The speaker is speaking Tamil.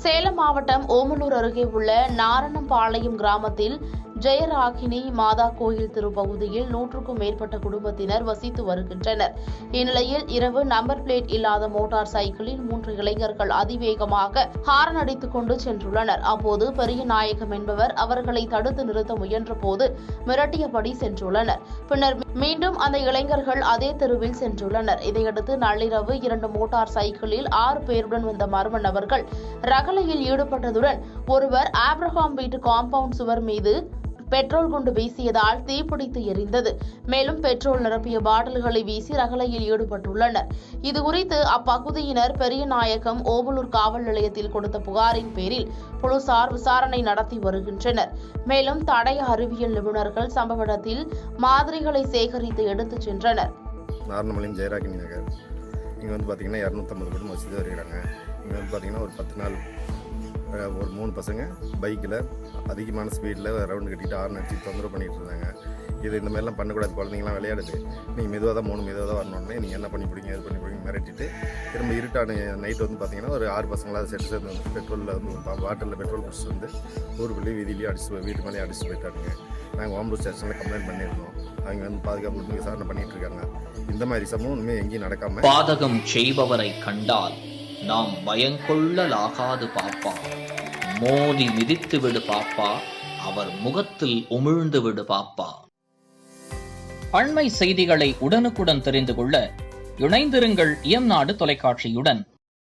சேலம் மாவட்டம் ஓமலூர் அருகே உள்ள நாரணம்பாளையம் கிராமத்தில் ஜெயராகினி மாதா கோயில் திருப்பகுதியில் 100க்கும் மேற்பட்ட குடும்பத்தினர் வசித்து வருகின்றனர். இந்நிலையில் இரவு நம்பர் பிளேட் இல்லாத மோட்டார் சைக்கிளில் 3 இளைஞர்கள் அதிவேகமாக ஹாரன் அடித்துக் கொண்டு சென்றுள்ளனர். அப்போது பெரியநாயகம் என்பவர் அவர்களை தடுத்து நிறுத்த முயன்றபோது மிரட்டியபடி சென்றுள்ளனர். பின்னர் மீண்டும் அந்த இளைஞர்கள் அதே தெருவில் சென்றுள்ளனர். இதையடுத்து நள்ளிரவு 2 மோட்டார் சைக்கிளில் 6 பேருடன் வந்த மர்ம நபர்கள் ரகளையில் ஈடுபட்டதுடன் ஒருவர் ஆப்ரஹாம் வீட்டு காம்பவுண்ட் சுவர் மீது பெட்ரோல் குண்டு வீசியதால் தீப்பிடித்து எரிந்தது. மேலும் பெட்ரோல் நிரப்பிய பாட்டில்களை வீசி ரகளையில் ஈடுபட்டுள்ளனர். இதுகுறித்து அப்பகுதியினர் பெரியநாயகம் ஓமலூர் காவல் நிலையத்தில் கொடுத்த புகாரின் பேரில் போலீசார் விசாரணை நடத்தி வருகின்றனர். மேலும் தடய அறிவியல் நிபுணர்கள் சம்பவ இடத்தில் மாதிரிகளை சேகரித்து எடுத்துச் சென்றனர். நாரணம்பாளையம் ஜெயராகினி நகர் இங்கே பார்த்தீங்கன்னா 250 குடும்பம் வசதி வருகிறாங்க. இங்கே பார்த்தீங்கன்னா ஒரு 10 நாள் ஒரு 3 பசங்க பைக்கில் அதிகமான ஸ்பீடில் ரவுண்டு கட்டிட்டு ஹார்ன் அடிச்சு தொந்தரவு பண்ணிகிட்டு இருந்தாங்க. இந்த மாதிரிலாம் பண்ணக்கூடாது, குழந்தைங்களாம் விளையாடுது, நீங்கள் மெதுவாக தான் மெதுவாக தான் வரணுன்னே நீங்கள் என்ன பண்ணி பிடிங்க இது பண்ணி பிடிங்க மிரட்டிட்டு திரும்ப இருட்டான நைட்டு பார்த்தீங்கன்னா ஒரு 6 பசங்களாக செட்டு சேர்ந்து வந்து பெட்ரோலில் பாட்டிலில் பெட்ரோல் குடிச்சிட்டு வந்து ஊருக்குள்ளேயே வீதியிலேயே அடிச்சு வீட்டு மேலேயே அடிச்சுட்டு போயிட்டாருங்க. நாங்கள் ஓமலூர் ஸ்டேஷனில் கம்ப்ளைண்ட் பண்ணியிருந்தோம். அவங்க பாதுகாப்பு விசாரணை பண்ணிட்டு இருக்காங்க. இந்த மாதிரி சம்பவம் இனிமேல் எங்கேயும் நடக்காம. பாதகம் செய்பவரை கண்டால் நாம் பயங்கொள்ளலாகாது பாப்பா, மோதி மிதித்து விடு பாப்பா, அவர் முகத்தில் உமிழ்ந்து விடு பாப்பா. அண்மை செய்திகளை உடனுக்குடன் தெரிந்து கொள்ள இணைந்திருங்கள் இயம்நாடு தொலைக்காட்சியுடன்.